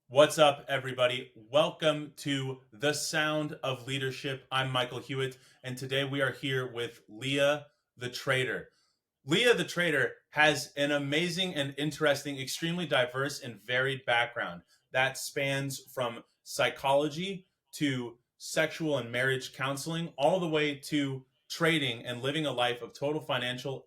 What's up, everybody? Welcome to The Sound of Leadership. I'm Michael Hewitt, and today we are here with Leah the Trader. Leah the Trader has an amazing and interesting, extremely diverse and varied background that spans from psychology to sexual and marriage counseling, all the way to trading and living a life of total financial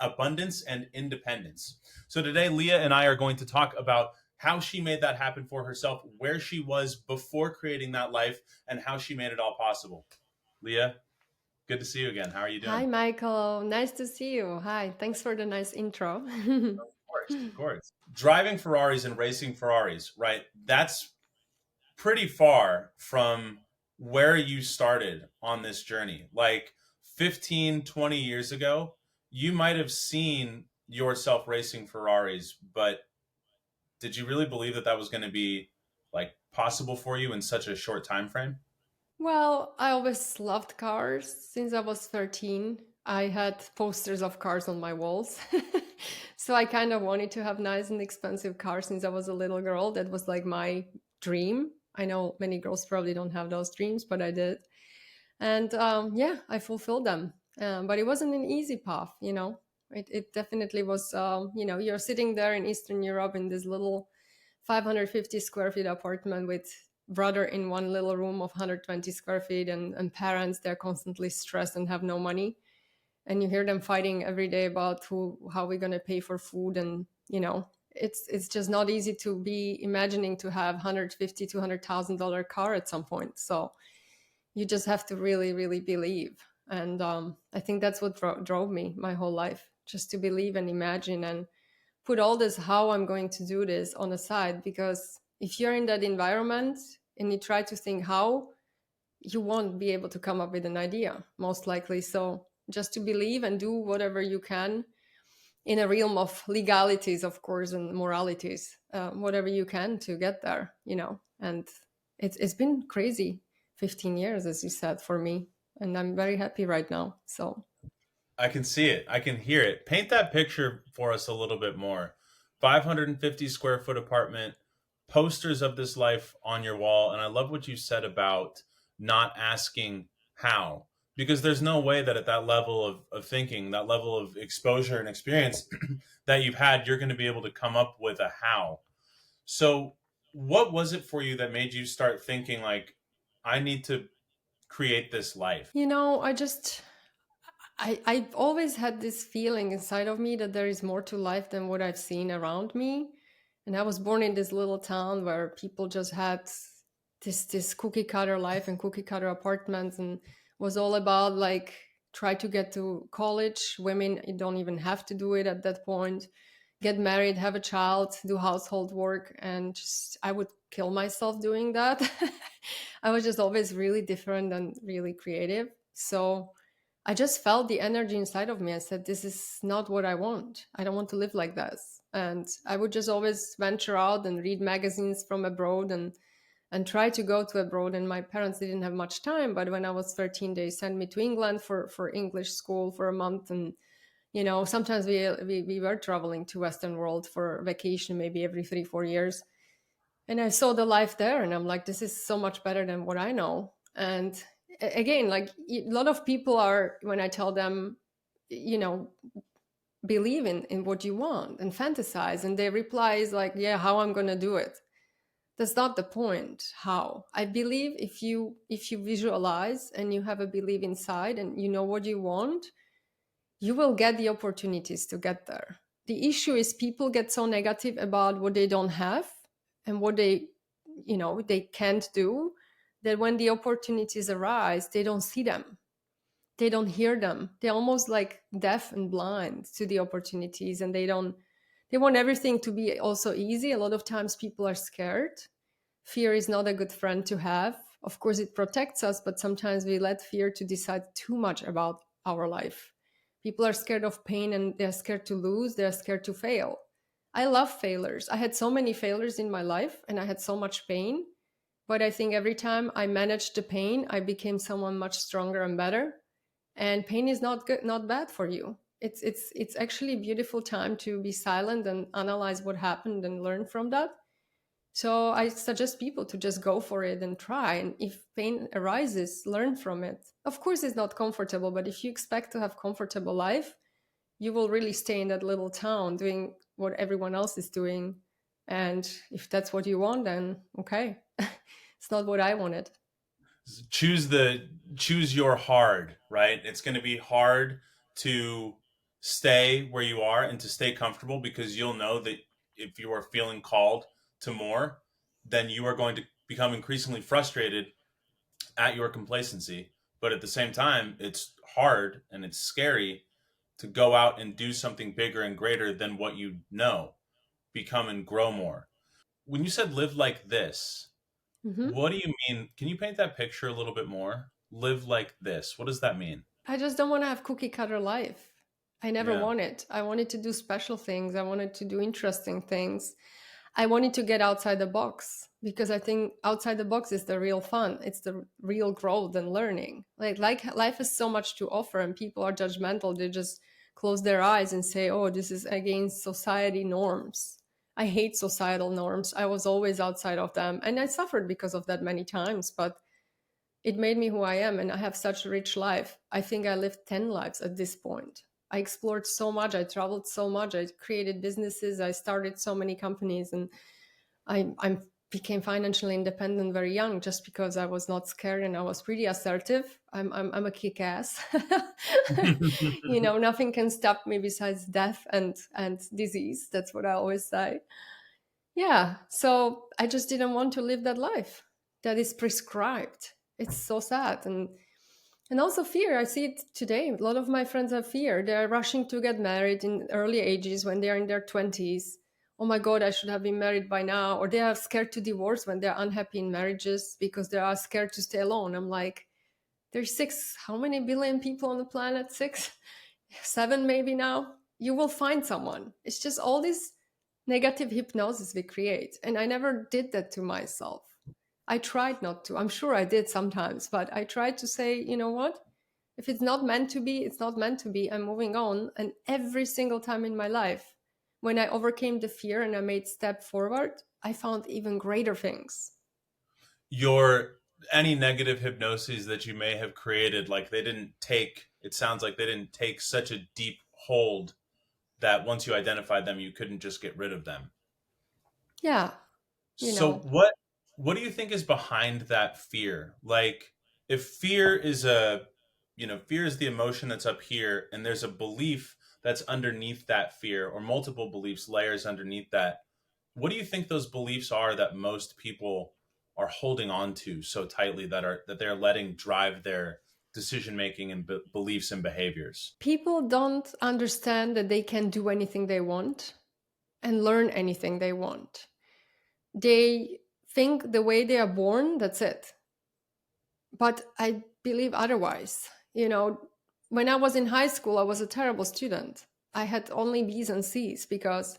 abundance and independence. So today, Leah and I are going to talk about how she made that happen for herself, where she was before creating that life, and how she made it all possible. Leah, good to see you again. How are you Hi, doing? Michael. Nice to see you. Hi. Thanks for the nice intro. Of course, of course. Driving Ferraris and racing Ferraris, right? That's pretty far from where you started on this journey. Like 15, 20 years ago, you might have seen yourself racing Ferraris, but did you really believe that that was going to be like possible for you in such a short time frame? Well, I always loved cars since I was 13. I had posters of cars on my walls. So I kind of wanted to have nice and expensive cars since I was a little girl. That was like my dream. I know many girls probably don't have those dreams, but I did. And yeah, I fulfilled them. But it wasn't an easy path, you know. It definitely was, you're sitting there in Eastern Europe in this little 550 square feet apartment with brother in one little room of 120 square feet and parents, they're constantly stressed and have no money. And you hear them fighting every day about how we're going to pay for food. And, it's just not easy to be imagining to have 150, $200,000 car at some point. So you just have to really really believe, and I think that's what drove me my whole life, just to believe and imagine and put all this how I'm going to do this on the side, because if you're in that environment and you try to think how, you won't be able to come up with an idea most likely. So just to believe and do whatever you can in a realm of legalities, of course, and moralities, whatever you can to get there, and it's been crazy 15 years, as you said, for me, and I'm very happy right now. So I can see it. I can hear it. Paint that picture for us a little bit more. 550 square foot apartment, posters of this life on your wall. And I love what you said about not asking how, because there's no way that at that level of thinking, that level of exposure and experience that you've had, you're going to be able to come up with a how. So, what was it for you that made you start thinking, like, I need to create this life? I've always had this feeling inside of me that there is more to life than what I've seen around me. And I was born in this little town where people just had this cookie cutter life and cookie cutter apartments, and was all about like try to get to college. Women don't even have to do it at that point. Get married, have a child, do household work, and just I would kill myself doing that. I was just always really different and really creative. So I just felt the energy inside of me. I said, this is not what I want. I don't want to live like this. And I would just always venture out and read magazines from abroad and try to go to abroad. And my parents didn't have much time. But when I was 13, they sent me to England for English school for a month. And, sometimes we were traveling to Western world for vacation, maybe every 3, 4 years. And I saw the life there, and I'm like, this is so much better than what I know. And again, like a lot of people are, when I tell them, you know, believe in what you want and fantasize, and their reply is like, yeah, how I'm going to do it. That's not the point. How I believe, if you visualize and you have a belief inside and you know what you want, you will get the opportunities to get there. The issue is people get so negative about what they don't have and what they can't do, that when the opportunities arise, they don't see them. They don't hear them. They're almost like deaf and blind to the opportunities, and they want everything to be also easy. A lot of times people are scared. Fear is not a good friend to have. Of course it protects us, but sometimes we let fear to decide too much about our life. People are scared of pain, and they're scared to lose, they're scared to fail. I love failures. I had so many failures in my life and I had so much pain, but I think every time I managed the pain, I became someone much stronger and better. And pain is not good, not bad for you. It's actually a beautiful time to be silent and analyze what happened and learn from that. So I suggest people to just go for it and try. And if pain arises, learn from it. Of course, it's not comfortable, but if you expect to have comfortable life, you will really stay in that little town doing what everyone else is doing. And if that's what you want, then okay. It's not what I wanted. choose the choose your hard, right? It's going to be hard to stay where you are and to stay comfortable, because you'll know that if you are feeling called to more, then you are going to become increasingly frustrated at your complacency. But at the same time, it's hard and it's scary to go out and do something bigger and greater than what you know, become and grow more. When you said live like this, Hmm. what do you mean? Can you paint that picture a little bit more? Live like this. What does that mean? I just don't want to have cookie cutter life. I never Yeah. wanted. I wanted to do special things. I wanted to do interesting things. I wanted to get outside the box because I think outside the box is the real fun. It's the real growth and learning. Like life has so much to offer, and people are judgmental. They just close their eyes and say, "Oh, this is against society norms." I hate societal norms. I was always outside of them, and I suffered because of that many times. But it made me who I am, and I have such a rich life. I think I lived 10 lives at this point. I explored so much, I traveled so much, I created businesses, I started so many companies, and I became financially independent very young just because I was not scared and I was pretty assertive. I'm a kick ass. Nothing can stop me besides death and disease. That's what I always say. Yeah. So I just didn't want to live that life that is prescribed. It's so sad. And also fear. I see it today. A lot of my friends have fear. They're rushing to get married in early ages when they're in their 20s. Oh my God, I should have been married by now. Or they are scared to divorce when they're unhappy in marriages because they are scared to stay alone. I'm like, there's how many billion people on the planet? Six, seven maybe now. You will find someone. It's just all this negative hypnosis we create. And I never did that to myself. I tried not to. I'm sure I did sometimes, but I tried to say, you know what? If it's not meant to be, it's not meant to be. I'm moving on. And every single time in my life, when I overcame the fear and I made step forward, I found even greater things. Your any negative hypnoses that you may have created, like they didn't take, it sounds like they didn't take such a deep hold that once you identified them, you couldn't just get rid of them. Yeah, you So know, what do you think is behind that fear? Like, if fear is fear is the emotion that's up here, and there's a belief that's underneath that fear, or multiple beliefs, layers underneath that. What do you think those beliefs are that most people are holding on to so tightly, that they're letting drive their decision making and beliefs and behaviors? people don't understand that they can do anything they want and learn anything they want. They think the way they are born, that's it. But I believe otherwise. When I was in high school, I was a terrible student. I had only B's and C's because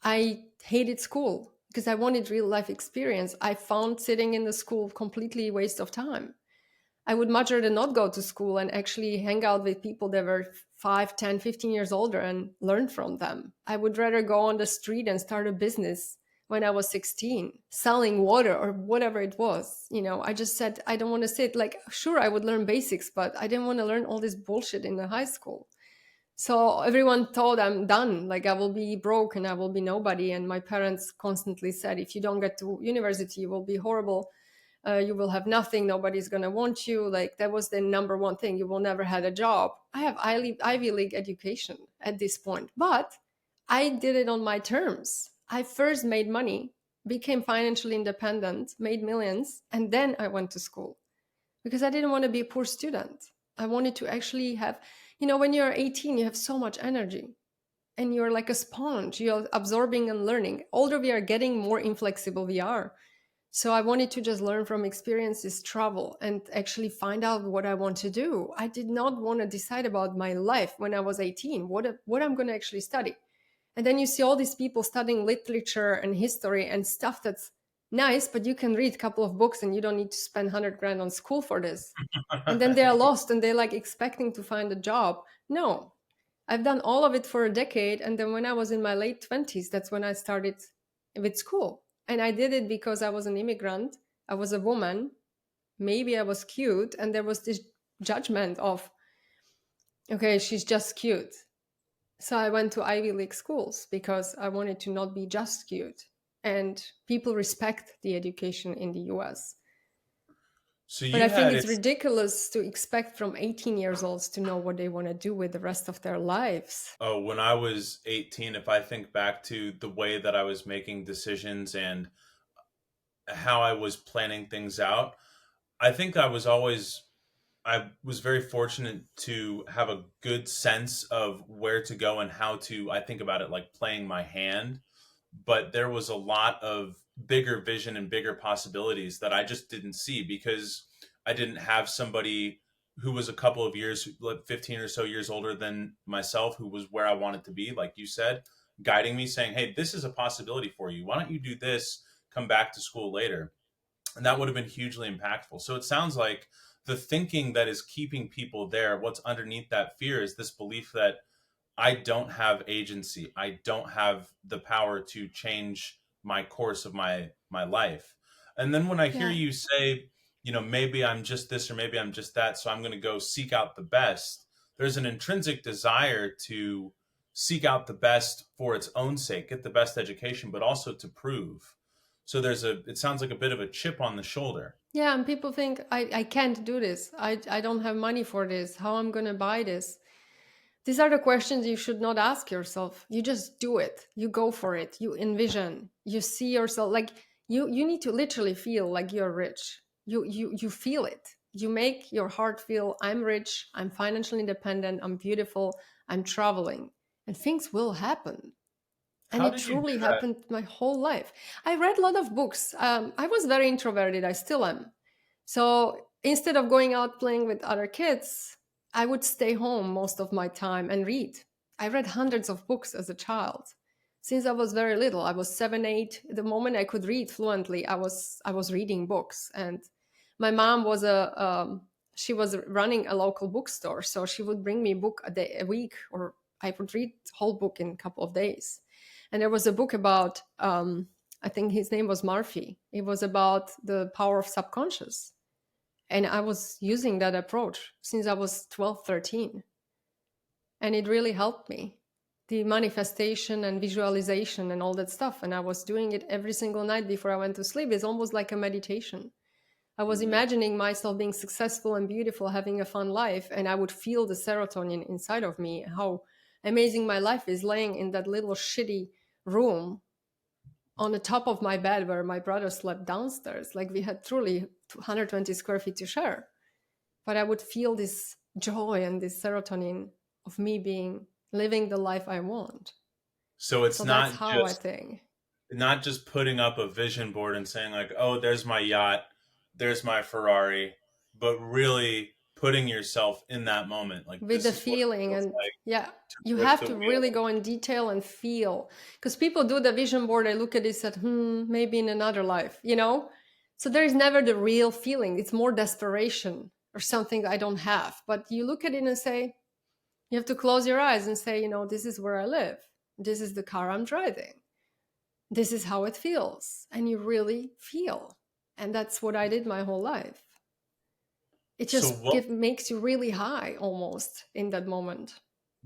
I hated school because I wanted real life experience. I found sitting in the school completely waste of time. I would much rather not go to school and actually hang out with people that were 5, 10, 15 years older and learn from them. I would rather go on the street and start a business when I was 16, selling water or whatever it was. I just said, I don't want to sit. Like, sure, I would learn basics, but I didn't want to learn all this bullshit in the high school. So everyone thought I'm done, like I will be broke and I will be nobody. And my parents constantly said, if you don't get to university, you will be horrible. You will have nothing. Nobody's going to want you. Like that was the number one thing. You will never had a job. I have Ivy League education at this point, but I did it on my terms. I first made money, became financially independent, made millions, and then I went to school because I didn't want to be a poor student. I wanted to actually have, when you're 18, you have so much energy and you're like a sponge. You're absorbing and learning. Older we are getting, more inflexible we are. So I wanted to just learn from experiences, travel, and actually find out what I want to do. I did not want to decide about my life when I was 18, what I'm going to actually study. And then you see all these people studying literature and history and stuff that's nice, but you can read a couple of books and you don't need to spend 100 grand on school for this. And then they're lost and they're like expecting to find a job. No, I've done all of it for a decade. And then when I was in my late 20s, that's when I started with school. And I did it because I was an immigrant, I was a woman, maybe I was cute, and there was this judgment of, okay, she's just cute. So I went to Ivy League schools because I wanted to not be just cute. And people respect the education in the US. So But you I think had it's it. ridiculous to expect from 18 years olds to know what they want to do with the rest of their lives. Oh, when I was 18, if I think back to the way that I was making decisions and how I was planning things out, I think I was very fortunate to have a good sense of where to go and how to, I think about it like playing my hand. But there was a lot of bigger vision and bigger possibilities that I just didn't see because I didn't have somebody who was a couple of years, like 15 or so years older than myself, who was where I wanted to be, like you said, guiding me, saying, hey, this is a possibility for you. Why don't you do this? Come back to school later. And that would have been hugely impactful. So it sounds like the thinking that is keeping people there, what's underneath that fear is this belief that I don't have agency. I don't have the power to change my course of my life. And then when I hear Yeah. you say, maybe I'm just this or maybe I'm just that, so I'm going to go seek out the best. There's an intrinsic desire to seek out the best for its own sake, get the best education, but also to prove. So it sounds like a bit of a chip on the shoulder. Yeah, and people think I can't do this. I don't have money for this. How I'm going to buy this? These are the questions you should not ask yourself. You just do it. You go for it. You envision. You see yourself like you need to literally feel like you're rich. You feel it. You make your heart feel I'm rich, I'm financially independent, I'm beautiful, I'm traveling. And things will happen. And How it did you do truly that? happened my whole life. I read a lot of books. I was very introverted. I still am. So instead of going out playing with other kids, I would stay home most of my time and read. I read hundreds of books as a child. Since I was very little, I was 7, 8. The moment I could read fluently, I was reading books. And my mom was she was running a local bookstore, so she would bring me a book a week, or I would read the whole book in a couple of days. And there was a book about I think his name was Murphy. It was about the power of subconscious. And I was using that approach since I was 12, 13. And it really helped me. The manifestation and visualization and all that stuff. And I was doing it every single night before I went to sleep. It's almost like a meditation. I was Mhm. imagining myself being successful and beautiful, having a fun life. And I would feel the serotonin inside of me, how amazing my life is laying in that little shitty room on the top of my bed where my brother slept downstairs. Like we had truly 120 square feet to share. But I would feel this joy and this serotonin of me being living the life I want. So it's So that's how I think. not just putting up a vision board and saying like, "Oh, there's my yacht, there's my Ferrari," but really putting yourself in that moment. Like With this the is what it feeling, feels and like yeah, to you grip have the to wheel. really go in detail and feel, because people do the vision board, they look at it and said, maybe in another life. So there is never the real feeling. It's more desperation or something I don't have. But you look at it and say, you have to close your eyes and say, this is where I live, this is the car I'm driving, this is how it feels. And you really feel. And that's what I did my whole life. It So just what makes you really high almost in that moment.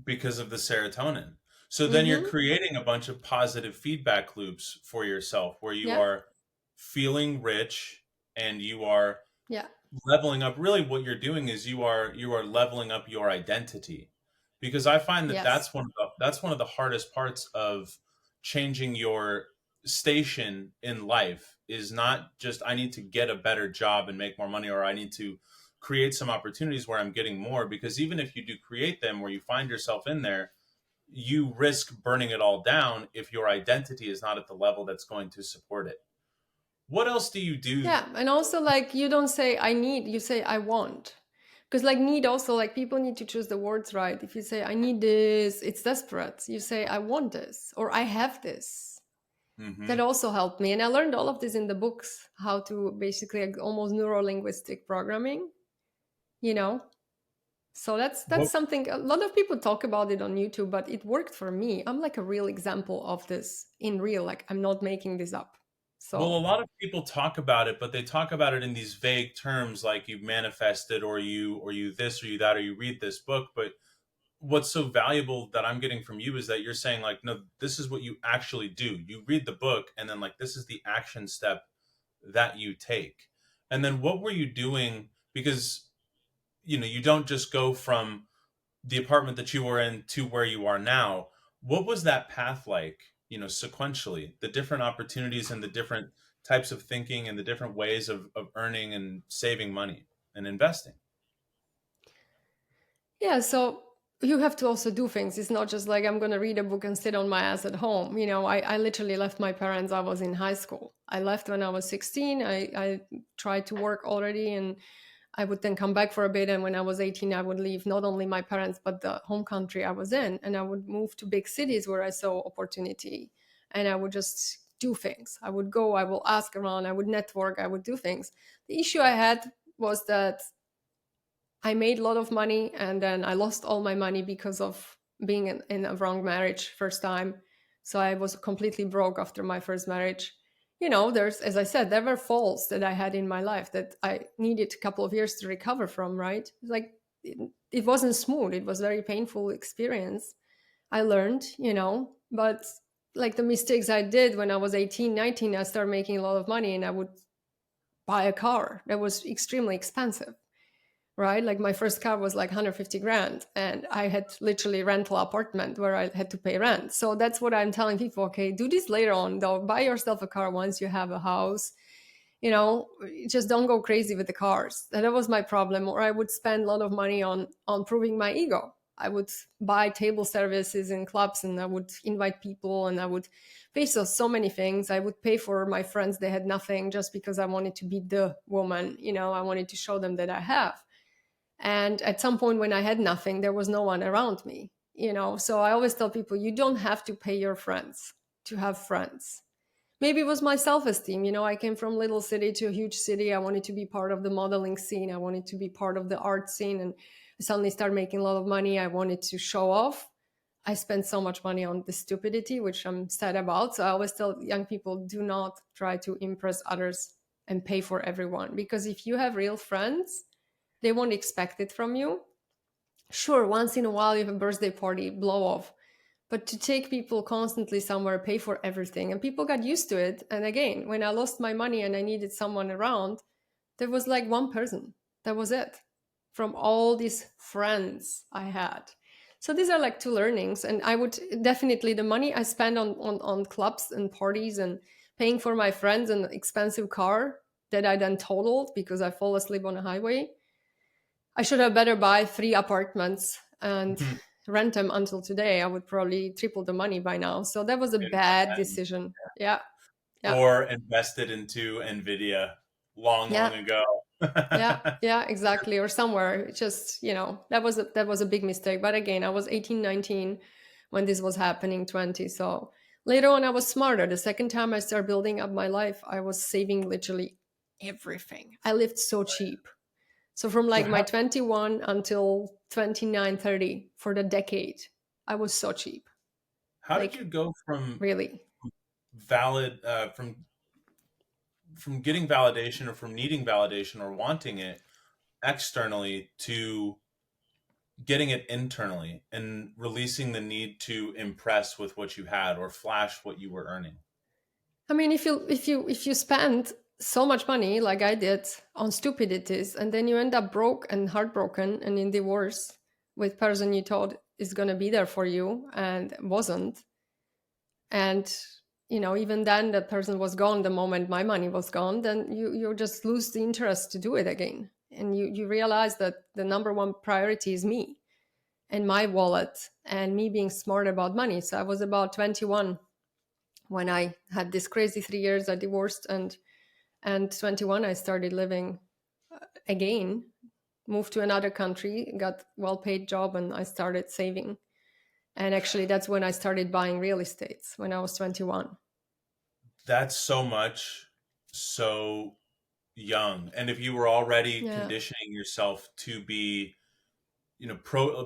because of the serotonin. So then you're Mm-hmm. creating a bunch of positive feedback loops for yourself where you Yeah. are feeling rich and you are Yeah. leveling up. Really what you're doing is you are leveling up your identity, because I find that Yes. that's one of the hardest parts of changing your station in life is not just I need to get a better job and make more money, or I need to create some opportunities where I'm getting more, because even if you do create them where you find yourself in there, you risk burning it all down if your identity is not at the level that's going to support it. What else do you do? Yeah. And also, like, you don't say I need, you say I want. Because, like, need also, like, people need to choose the words right. If you say I need this, it's desperate. You say I want this or I have this. That Hmm. also helped me. And I learned all of this in the books, how to basically, like, almost neuro-linguistic programming, you know? So that's something a lot of people talk about it on YouTube, but it worked for me. I'm like a real example of this in real, like I'm not making this up. Well, a So lot of people talk about it, but they talk about it in these vague terms like you manifested or you this or you that or you read this book, but what's so valuable that I'm getting from you is that you're saying like, no, this is what you actually do. You read the book and then like this is the action step that you take. And then what were you doing? Because you don't just go from the apartment that you were in to where you are now. What was that path like, sequentially, the different opportunities and the different types of thinking and the different ways of earning and saving money and investing? yeah, so you have to also do things. It's not just like I'm going to read a book and sit on my ass at home. I literally left my parents. I was in high school. I left when I was 16. I tried to work already, and I would then come back for a bit. And when I was 18, I would leave not only my parents, but the home country I was in. And I would move to big cities where I saw opportunity. And I would just do things. I would go, I will ask around, I would network, I would do things. The issue I had was that I made a lot of money and then I lost all my money because of being in a wrong marriage first time. So I was completely broke after my first marriage. There's, as I said, there were faults that I had in my life that I needed a couple of years to recover from, right? Like it wasn't smooth. It was very painful experience. I learned, but like the mistakes I did when I was 18, 19, I started making a lot of money and I would buy a car that was extremely expensive, right? Like my first car was like 150 grand and I had literally rental apartment where I had to pay rent. So that's what I'm telling people. Okay, do this later on though. Buy yourself a car once you have a house. You know, just don't go crazy with the cars. That was my problem. Or I would spend a lot of money on proving my ego. I would buy table services in clubs and I would invite people and I would pay so many things. I would pay for my friends. They had nothing just because I wanted to be the woman. I wanted to show them that I have. And at some point when I had nothing, there was no one around me, So I always tell people, you don't have to pay your friends to have friends. Maybe it was my self-esteem. I came from little city to a huge city. I wanted to be part of the modeling scene. I wanted to be part of the art scene. And I suddenly started making a lot of money. I wanted to show off. I spent so much money on the stupidity, which I'm sad about. So I always tell young people, do not try to impress others and pay for everyone. Because if you have real friends, they won't expect it from you. Sure, once in a while you have a birthday party, blow off. But to take people constantly somewhere, pay for everything, and people got used to it. And again, when I lost my money and I needed someone around, there was like one person. That was it from all these friends I had. So these are like two learnings. And I would definitely, the money I spend on clubs and parties and paying for my friends an expensive car that I then totaled because I fall asleep on a highway, I should have better buy 3 apartments and rent them until today. I would probably triple the money by now. So that was a bad And decision. Yeah. Yeah. or invested into Nvidia long, Yeah. long ago. Yeah. Yeah, exactly. Or somewhere. It just, that was a big mistake. But again, I was 18, 19 when this was happening, 20. So later on I was smarter. The second time I started building up my life, I was saving literally everything. I lived so cheap. So from So like my how 21 until 29, 30 for the decade, I was so cheap. how did you Like go from really. valid from getting validation or from needing validation or wanting it externally to getting it internally and releasing the need to impress with what you had or flash what you were earning? I mean, if you spend so much money like I did on stupidities and then you end up broke and heartbroken and in divorce with person you thought is going to be there for you and wasn't, and even then that person was gone the moment my money was gone, then you just lose the interest to do it again, and you realize that the number one priority is me and my wallet and me being smart about money. So I was about 21 when I had this crazy 3 years. I divorced, and 21 I started living again, moved to another country, got well paid job, and I started saving. And actually that's when I started buying real estates, when I was 21. That's so much so young. And if you were already Yeah. conditioning yourself to be,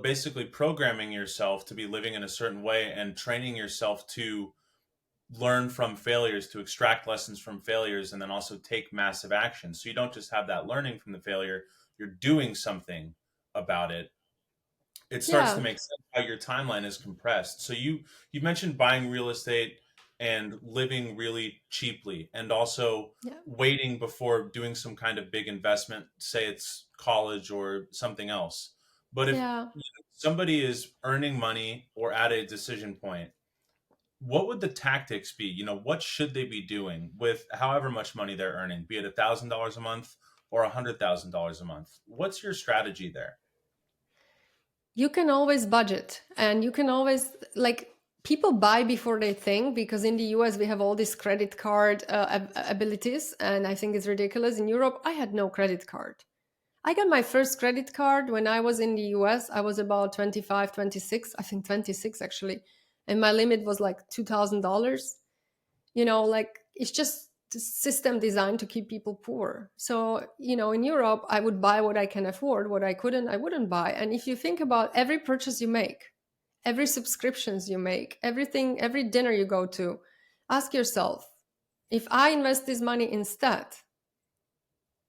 basically programming yourself to be living in a certain way and training yourself to learn from failures, to extract lessons from failures, and then also take massive action. So you don't just have that learning from the failure, you're doing something about it. It starts to Yeah. make sense how your timeline is compressed. So you mentioned buying real estate and living really cheaply, and also Yeah. waiting before doing some kind of big investment, say it's college or something else. But if Yeah. somebody is earning money or at a decision point, what would the tactics be? What should they be doing with however much money they're earning, be it $1,000 a month or $100,000 a month? What's your strategy there? You can always budget, and you can always, like, people buy before they think, because in the US we have all these credit card abilities, and I think it's ridiculous. In Europe, I had no credit card. I got my first credit card when I was in the US. I was about 25, 26, I think 26 actually. And my limit was like $2,000. Like, it's just the system designed to keep people poor. So, in Europe, I would buy what I can afford. What I couldn't, I wouldn't buy. And if you think about every purchase you make, every subscriptions you make, everything, every dinner you go to, ask yourself, if I invest this money instead,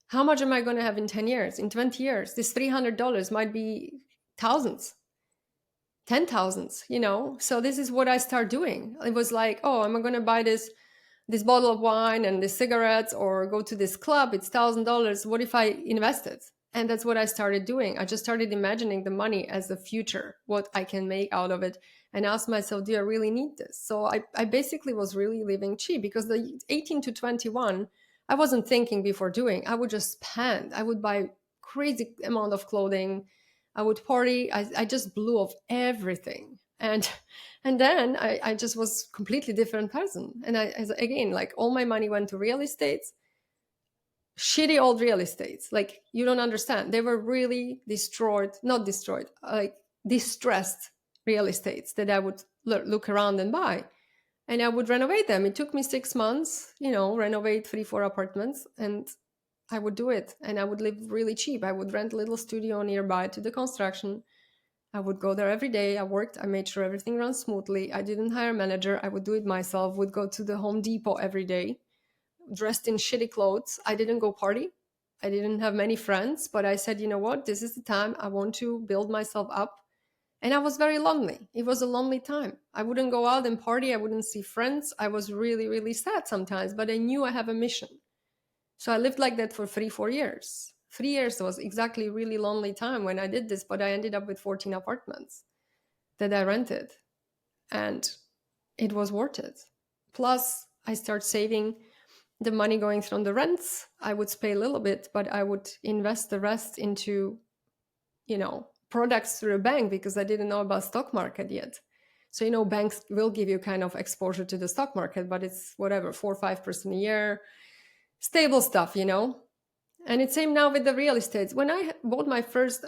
how much am I going to have in 10 years, in 20 years? This $300 might be thousands, 10 thousands, So this is what I start doing. It was like, oh, am I going to buy this bottle of wine and the cigarettes, or go to this club? It's $1,000. What if I invested? And that's what I started doing. I just started imagining the money as the future, what I can make out of it, and asked myself, do I really need this? So I basically was really living cheap, because the 18 to 21, I wasn't thinking before doing. I would just spend. I would buy crazy amount of clothing. I would party. I just blew off everything. And then I just was completely different person. And again, like, all my money went to real estates, shitty old real estates. Like, you don't understand. They were really destroyed, not destroyed, like distressed real estates that I would look around and buy. And I would renovate them. It took me 6 months, renovate 3, 4 apartments. And I would do it. And I would live really cheap. I would rent a little studio nearby to the construction. I would go there every day. I worked. I made sure everything runs smoothly. I didn't hire a manager. I would do it myself. Would go to the Home Depot every day, dressed in shitty clothes. I didn't go party. I didn't have many friends, but I said, you know what? This is the time I want to build myself up. And I was very lonely. It was a lonely time. I wouldn't go out and party. I wouldn't see friends. I was really, really sad sometimes, but I knew I have a mission. So I lived like that for 3, 4 years. 3 years was exactly really lonely time when I did this, but I ended up with 14 apartments that I rented, and it was worth it. Plus, I start saving the money going from the rents. I would pay a little bit, but I would invest the rest into, products through a bank, because I didn't know about stock market yet. So, banks will give you kind of exposure to the stock market, but it's whatever, 4 or 5% a year, stable stuff. And it's same now with the real estates. When I bought my first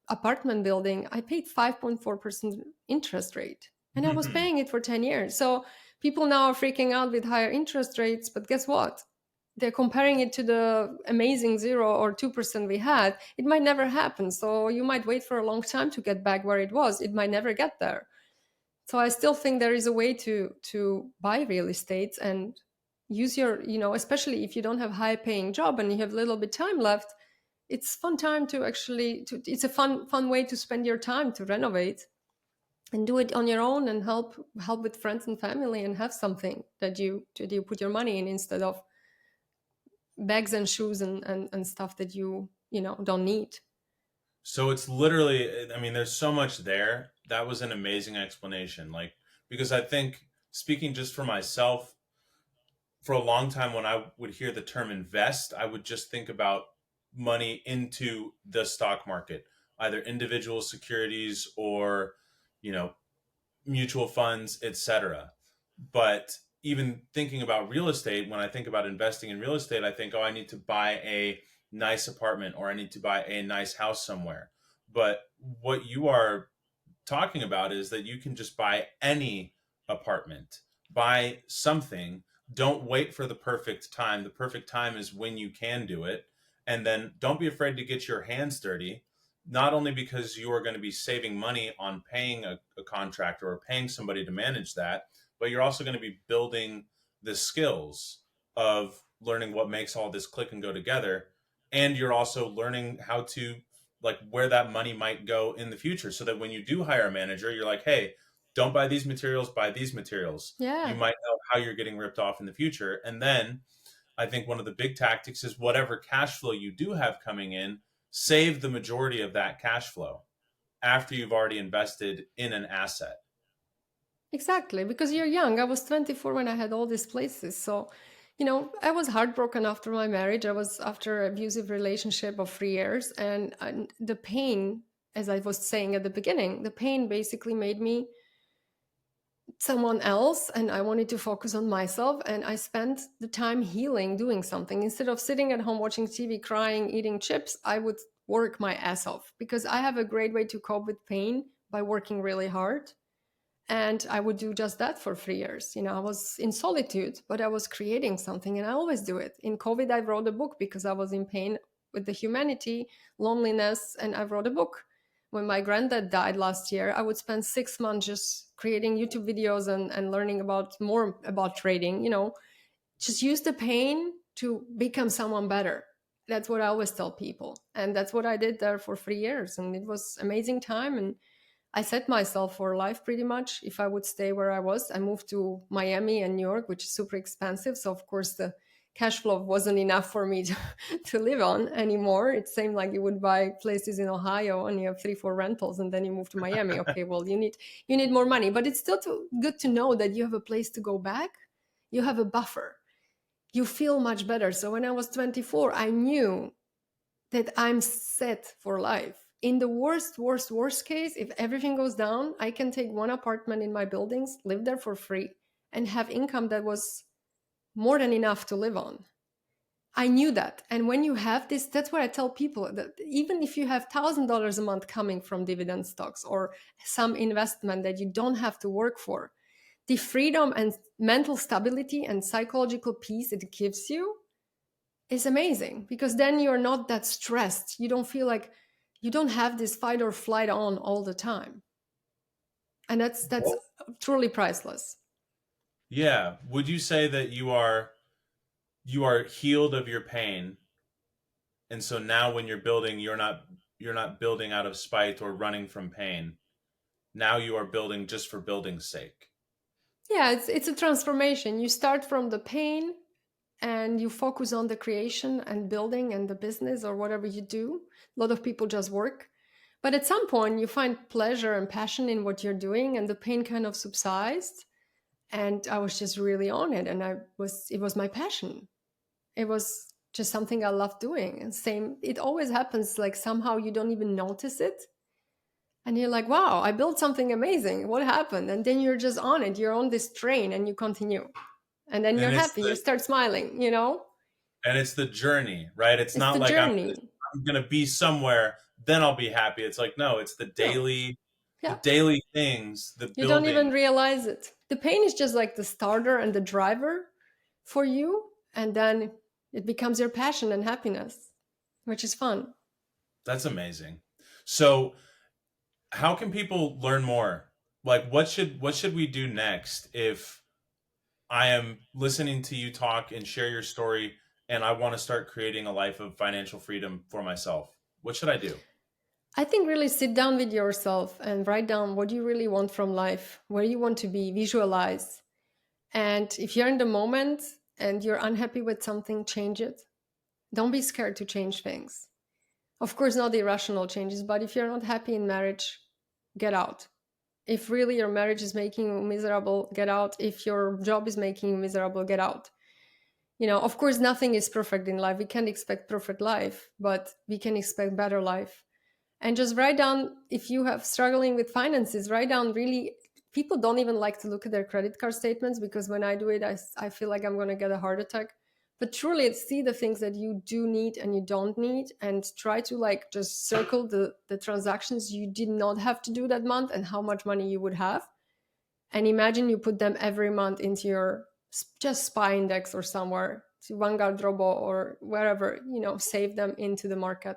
apartment building, I paid 5.4% interest rate, and I was paying it for 10 years. So people now are freaking out with higher interest rates, but guess what? They're comparing it to the amazing 0 or 2% we had. It might never happen. So you might wait for a long time to get back where it was. It might never get there. So I still think there is a way to buy real estates and use your, especially if you don't have high paying job and you have a little bit time left. It's fun time to actually it's a fun way to spend your time, to renovate and do it on your own, and help with friends and family, and have something that you put your money in, instead of bags and shoes and stuff that you don't need. So it's literally, I mean, there's so much there. That was an amazing explanation. Like, because I think, speaking just for myself, for a long time when I would hear the term invest, I would just think about money into the stock market, either individual securities or, you know, mutual funds, etc. But even thinking about real estate, when I think about investing in real estate, I think, oh, I need to buy a nice apartment or I need to buy a nice house somewhere. But what you are talking about is that you can just buy any apartment, buy something. Don't wait for the perfect time. The perfect time is when you can do it. And then don't be afraid to get your hands dirty, not only because you are going to be saving money on paying a contractor or paying somebody to manage that, but you're also going to be building the skills of learning what makes all this click and go together. And you're also learning how to, like, where that money might go in the future, so that when you do hire a manager, you're like, hey, don't buy these materials, buy these materials. You Yeah. might know how you're getting ripped off in the future. And then I think one of the big tactics is whatever cash flow you do have coming in, save the majority of that cash flow after you've already invested in an asset. Exactly, because you're young. I was 24 when I had all these places. So, I was heartbroken after my marriage. I was after an abusive relationship of 3 years. And the pain, as I was saying at the beginning, the pain basically made me someone else. And I wanted to focus on myself. And I spent the time healing, doing something. Instead of sitting at home watching TV, crying, eating chips, I would work my ass off, because I have a great way to cope with pain by working really hard. And I would do just that for 3 years. I was in solitude, but I was creating something, and I always do it. In COVID, I wrote a book because I was in pain with the humanity, loneliness, and I wrote a book. When my granddad died last year, I would spend 6 months just creating YouTube videos and learning about more about trading. Just use the pain to become someone better. That's what I always tell people. And that's what I did there for 3 years. And it was amazing time. And I set myself for life pretty much. If I would stay where I was, I moved to Miami and New York, which is super expensive. So of course the cash flow wasn't enough for me to live on anymore. It seemed like you would buy places in Ohio and you have 3, 4 rentals, and then you move to Miami. Okay, well you need more money, but it's still good to know that you have a place to go back. You have a buffer. You feel much better. So when I was 24, I knew that I'm set for life. In the worst case, if everything goes down, I can take one apartment in my buildings, live there for free, and have income that was more than enough to live on. I knew that. And when you have this, that's what I tell people, that even if you have $1,000 a month coming from dividend stocks or some investment that you don't have to work for, the freedom and mental stability and psychological peace it gives you is amazing, because then you're not that stressed. You don't feel like you don't have this fight or flight on all the time. And that's Well, truly priceless. yeah. Would you say that you are healed of your pain, and so now when you're building, you're not building out of spite or running from pain. Now you are building just for building's sake. Yeah, it's a transformation. You start from the pain and you focus on the creation and building and the business or whatever you do. A lot of people just work. But at some point you find pleasure and passion in what you're doing, and the pain kind of subsides. And I was just really on it, and it was my passion. It was just something I loved doing. And same, it always happens, like somehow you don't even notice it. And you're like, wow, I built something amazing. What happened? And then you're just on it. You're on this train and you continue. And then you're And it's happy. You the start smiling. and it's the journey, right? It's It's not the like I'm journey. I'm gonna be somewhere, then I'll be happy. It's like, no, it's the No. daily the Yeah. daily things, the You don't even building. realize it. The pain is just like the starter and the driver for you. And then it becomes your passion and happiness, which is fun. That's amazing. So how can people learn more? Like what should we do next if I am listening to you talk and share your story, and I want to start creating a life of financial freedom for myself? What should I do? I think really sit down with yourself and write down what you really want from life, where you want to be, visualize. And if you're in the moment and you're unhappy with something, change it. Don't be scared to change things. Of course, not irrational changes, but if you're not happy in marriage, get out. If really your marriage is making you miserable, get out. If your job is making you miserable, get out. Of course, nothing is perfect in life. We can't expect perfect life, but we can expect better life. And just write down, if you have struggling with finances, write down really, people don't even like to look at their credit card statements, because when I do it, I feel like I'm going to get a heart attack. But truly see the things that you do need and you don't need, and try to like just circle the transactions you did not have to do that month and how much money you would have. And imagine you put them every month into your just SPY index or somewhere, to Vanguard Robo or wherever, save them into the market.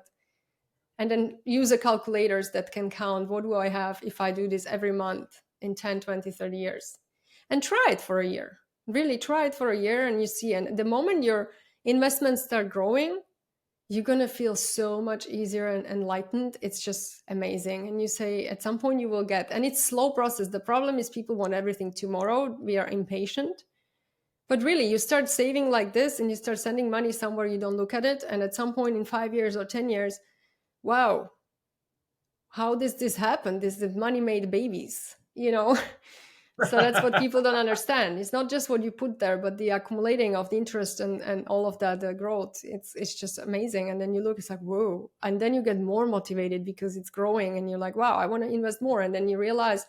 And then use a calculators that can count, what do I have if I do this every month in 10, 20, 30 years. and try it for a year. Really try it for a year, and you see. And the moment your investments start growing, you're going to feel so much easier and enlightened. It's just amazing. And you say at some point you will get, and it's slow process. The problem is people want everything tomorrow. We are impatient. But really, you start saving like this and you start sending money somewhere, you don't look at it. And at some point in 5 years or 10 years, wow, how does this happen? This the money made babies, you know? So that's what people don't understand. It's not just what you put there, but the accumulating of the interest and all of that, the growth. It's just amazing. And then you look, it's like, whoa. And then you get more motivated because it's growing and you're like, wow, I want to invest more. And then you realize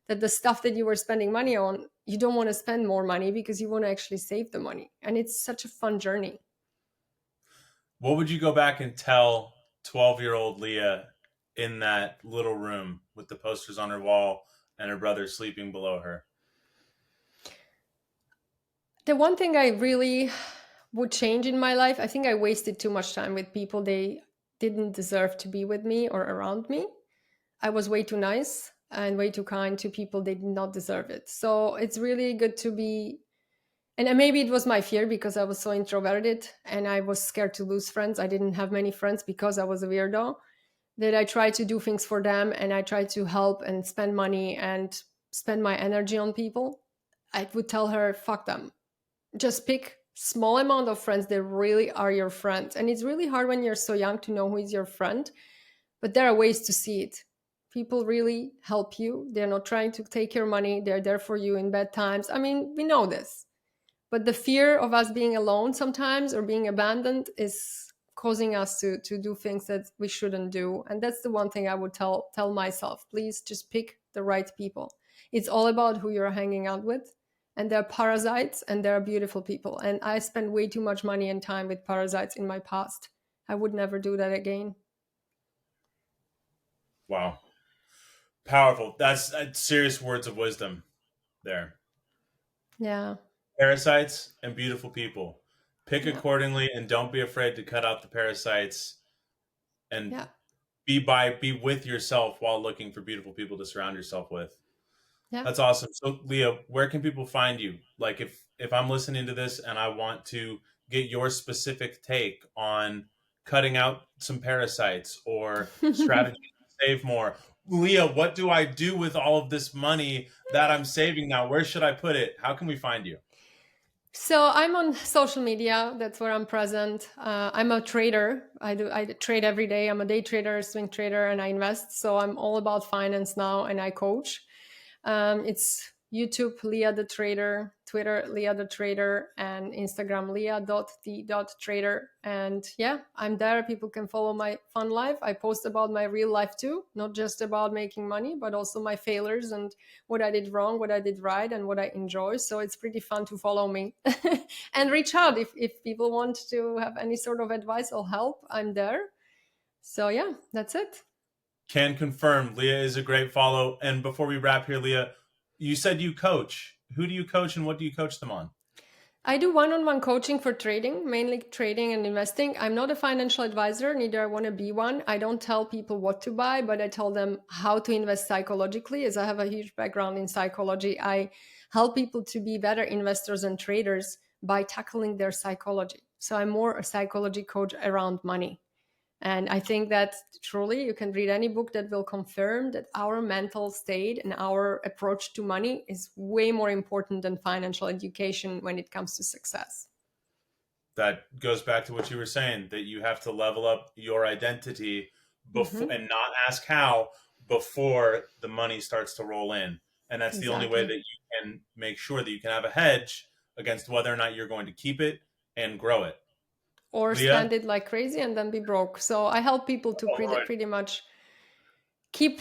that the stuff that you were spending money on, you don't want to spend more money because you want to actually save the money. And it's such a fun journey. What would you go back and tell 12-year-old Leah in that little room with the posters on her wall and her brother sleeping below her? The one thing I really would change in my life, I think I wasted too much time with people they didn't deserve to be with me or around me. I was way too nice and way too kind to people they did not deserve it. So it's really good to be, and maybe it was my fear because I was so introverted and I was scared to lose friends. I didn't have many friends because I was a weirdo, that I tried to do things for them and I tried to help and spend money and spend my energy on people. I would tell her, fuck them. Just pick small amount of friends that really are your friends. And it's really hard when you're so young to know who is your friend, but there are ways to see it. People really help you. They're not trying to take your money. They're there for you in bad times. I mean, we know this. But the fear of us being alone sometimes or being abandoned is causing us to do things that we shouldn't do. And that's the one thing I would tell myself. Please just pick the right people. It's all about who you're hanging out with. And they're parasites and they're beautiful people. And I spent way too much money and time with parasites in my past. I would never do that again. Wow. Powerful. That's serious words of wisdom there. Yeah. Parasites and beautiful people. Pick Yeah. accordingly and don't be afraid to cut out the parasites and Yeah. be with yourself while looking for beautiful people to surround yourself with. Yeah. That's awesome. So Leah, where can people find you? Like if I'm listening to this and I want to get your specific take on cutting out some parasites or strategies to save more. Leah, what do I do with all of this money that I'm saving now? Where should I put it? How can we find you? So I'm on social media. That's where I'm present. I'm a trader. I trade every day. I'm a day trader, swing trader, and I invest. So I'm all about finance now, and I coach. It's YouTube Leah the Trader, Twitter Leah the Trader, and Instagram Leah.the.trader. And yeah, I'm there. People can follow my fun life. I post about my real life too, not just about making money, but also my failures and what I did wrong, what I did right, and what I enjoy. So it's pretty fun to follow me and reach out if people want to have any sort of advice or help. I'm there. So yeah, that's it. Can confirm Leah is a great follow. And before we wrap here, Leah, you said you coach. Who do you coach and what do you coach them on? I do one-on-one coaching for trading, mainly trading and investing. I'm not a financial advisor, neither I want to be one. I don't tell people what to buy, but I tell them how to invest psychologically. As I have a huge background in psychology, I help people to be better investors and traders by tackling their psychology. So I'm more a psychology coach around money. And I think that truly you can read any book that will confirm that our mental state and our approach to money is way more important than financial education when it comes to success. That goes back to what you were saying, that you have to level up your identity before Hmm. and not ask how before the money starts to roll in. And that's the only way that Exactly. you can make sure that you can have a hedge against whether or not you're going to keep it and grow it. Or Leah? spend it like crazy and then be broke. So I help people to Oh, right. pretty much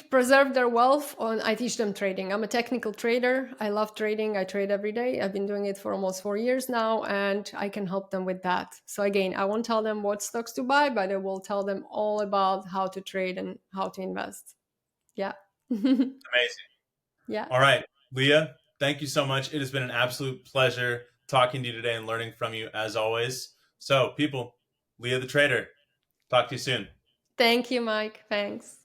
preserve their wealth. On I teach them trading. I'm a technical trader. I love trading. I trade every day. I've been doing it for almost 4 years now, and I can help them with that. So again, I won't tell them what stocks to buy, but I will tell them all about how to trade and how to invest. Yeah. Amazing. Yeah. All right. Leah, thank you so much. It has been an absolute pleasure talking to you today and learning from you as always. So, people, Leah the Trader, talk to you soon. Thank you, Mike. Thanks.